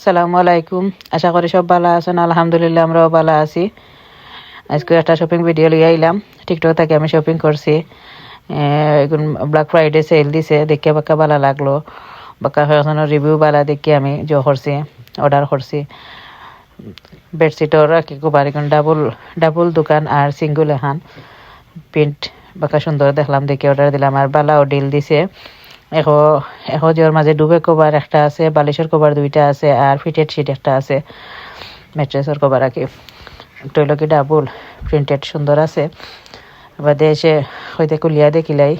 আসসালামু আলাইকুম। আশা করি সব ভালো আছেন। আলহামদুলিল্লাহ আমরাও ভালো আছি। আজকে একটা শপিং ভিডিও লিয়ে আইলাম। টিকটক থেকে আমি শপিং করছি। এখন ব্ল্যাক ফ্রাইডে সেল দিছে, দেখে বাক্কা ভালো লাগলো। বাক্কা রিভিউ ভালো দেখে আমি করছি, অর্ডার করছি। বেডশিটর কি কবার এখন ডাবল ডাবল দোকান আর সিঙ্গল এখান প্রিন্ট বাক্কা সুন্দর দেখলাম, দেখে অর্ডার দিলাম। আর বালাও ডিল দিছে। এখন যে ওর মাঝে ডুবে কভার একটা আছে, বালিশের কভার দুইটা আছে, আর ফিটেড শিট একটা আছে, ম্যাট্রেসের কভার আর কি। একটা হলো কি ডাবল প্রিন্টেড সুন্দর আছে। এবার দেশে হইতে কুলিয়া দেখিলাই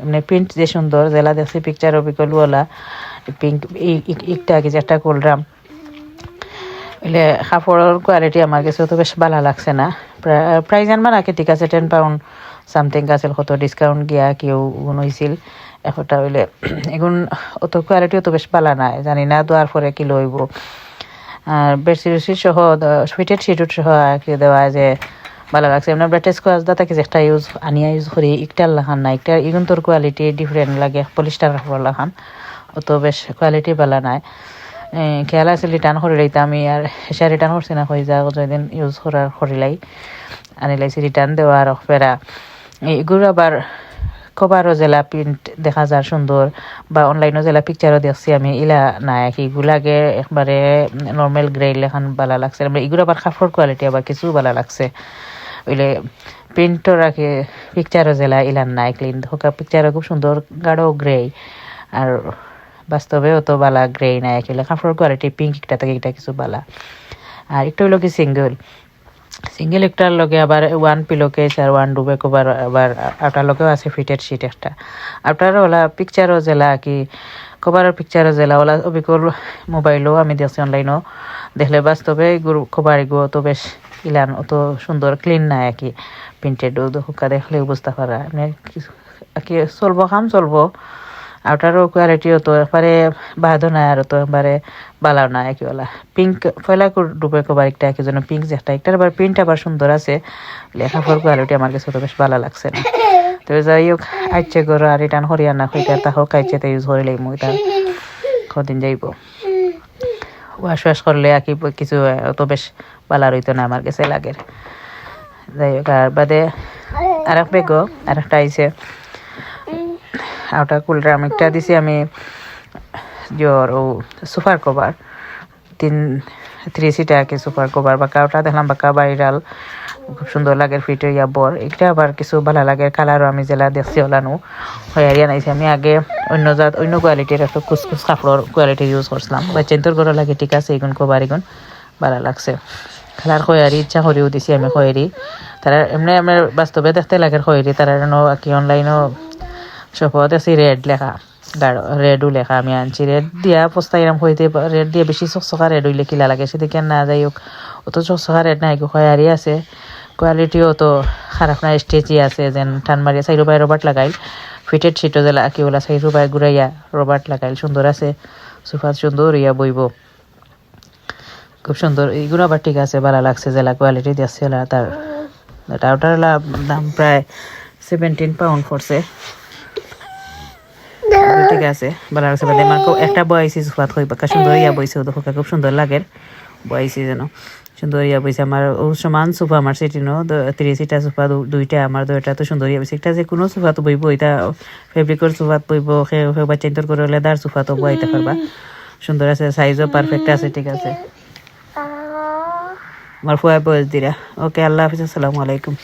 মানে প্রিন্ট যে সুন্দর, জেলা দেখছি পিকচার অবিকলওয়ালা পিঙ্ক ইকটা কি যে একটা করলাম। এলে কাপড়ের কোয়ালিটি আমার কাছে তো বেশ ভালো লাগছে না। প্রাইস আনবার আগে ঠিক আছে, 10 পাউন্ড সামথিং আছিল, কত ডিসকাউন্ট গিয়া কেউ হয়েছিল। একটা হইলে এখন অত কোয়ালিটি অত বেশ ভালো নাই, জানি না দেওয়ার পরে কি লইব। আর বেডশিট সহ সুইটেড শিট সহ আর কি দেওয়া যে ভালো লাগছে। এমনি ব্রেটেস কোয়াজ দাতা কি একটা ইউজ করি, একটার লাখান না একটা এখন তোর কোয়ালিটি ডিফারেন্ট লাগে, পলিস্টার কাপড় লাখান অত বেশ কোয়ালিটি ভালো নাই। খেয়াল আছে রিটার্ন করে লাইতাম আমি, আর সে রিটার্ন করছি না, হয়ে যা যদিন ইউজ করার করিলাই আনি লাইছি রিটার্ন দেওয়ার ফেরা। এগুলো আবার কভারও জেলা প্রিন্ট দেখা যায় সুন্দর, বা অনলাইনও জেলা পিকচারও দেখছি আমি, ইলা নাই এগুলাগে একবারে নর্মাল গ্রে লেখান ভালো লাগছে। এগুলো আবার কাপড় কোয়ালিটি আবার কিছু ভালো লাগছে। ওইলে প্রিন্টও রাখে পিকচারও জেলা ইলান নাই ক্লিন হোকা, পিকচারও খুব সুন্দর গাঢ় গ্রে, আর বাস্তবেও তো বালা গ্রে নাই একেলে কাপড় কোয়ালিটি পিঙ্ক একটা থেকে এটা কিছু বালা। আর একটু হইলো কি সিঙ্গেল একটার লগে আবার ওয়ান পিলো কেস আর ওয়ান ডুবে কভার, আবার আপনার লগেও আছে ফিটেড শিট একটা। আপনার ওলা পিকচারও জেলা কি কভারের পিকচারও জেলা ওলা অবিকল মোবাইলও আমি দেখছি, অনলাইনও দেখলে বাস্তবে কভার এগুলো তো বেশ ইলান অত সুন্দর ক্লিন নাই আর কি। প্রিন্টেড হুকা দেখলে বুঝতে পারা কি চলবো, কাম চলবো। আউটারও কোয়ালিটিও তো একবারে বাহাদো নাই, আর তো একবারে বালাও নাই কি বলা। পিঙ্ক ফয়লা ডুবে কবার একটা কি যেন পিঙ্ক যে একটার আবার প্রিন্ট আবার সুন্দর আছে। লেখাপড়ার কোয়ালিটি আমার কাছে তো বেশ ভালো লাগছে না। তো যাই হোক আইচ্ছে করো আর রিটার্ন করিয়া না হইতে তাহলে কাইচেতে ইউজ করিলেই মই তার কদিন যাইব। ওয়াশ করলে আর কি কিছু তো বেশ ভালো রইতো না আমার কাছে লাগে। যাই হোক আর বাদে আরেক বেগও আরেকটা আইছে, ওটা কুলটা আমি একটা দিছি আমি জোর ও সোফার কভার 3 সিটার আর কি সোফার কভার। বাঁকা ওটা দেখলাম বাঁকা ভাইরাল, খুব সুন্দর লাগে ফিট হইয়া বর। এটা আবার কিছু ভালো লাগে, কালারও আমি জেলা দেখছি ওলানো হইয়ারিয়া নাইছি। আমি আগে অন্য কোয়ালিটির একটা কুচকুচ কাপড়ের কোয়ালিটি ইউজ করছিলাম, বা চেন্তর করে লাগে ঠিক আছে, এগুন কভার এগুন ভালো লাগছে। কালার খয়ারি ইচ্ছা করেও দিছি আমি খয়েরি, তারা এমনি আমার বাস্তবে দেখতে লাগে খয়েরি, তারা কি অনলাইনও সপও দেখছি রেড লেখা, রেডও লেখা আমি আনছি। রেড দিয়া পস্তাইরাম হইতে রেড দিয়ে বেশি চকচকা রেড হইলে কিলা লাগে, সেদিকে না যাই হোক অত চকচকা রেড নাই, খয়ারি আছে। কোয়ালিটিও তো খারাপ না, স্টেচি আছে, যেন টান মারিয়া সাইড বাই রবার্ট লাগাইল। ফিটেড শিটও জেলা কি বলা সাইড বাই ঘুরাইয়া রবার্ট লাগাইল, সুন্দর আছে। সোফা সুন্দর ইয়া বইব, খুব সুন্দর। এইগুলো আবার ঠিক আছে, ভালো লাগছে জেলা কোয়ালিটি দেখছে। তার ওটার দাম প্রায় 17 পাউন্ড পড়ছে, ঠিক আছে ভালো লাগছে। একটা বয়সি সোফাত হইবা সুন্দর ইয়া বইছে, খুব সুন্দর লাগে বয়সি যেন সুন্দর ইয়া বইছে। আমার ও সমান সোফা আমার সেটিনো 3 সিটার সোফা দুইটা, আমার দুইটা তো সুন্দর ইয়া বইছে। একটা যে কোনো সোফা তো বইব, এটা ফেব্রিকের সোফাত বইব, বা চেঞ্জর করে লেদার সোফা তো বইতে পারবা। সুন্দর আছে, সাইজও পারফেক্ট আছে, ঠিক আছে। আমার ফুয়া বয়স দিরা। ওকে, আল্লাহ হাফিজ, আসসালামু আলাইকুম।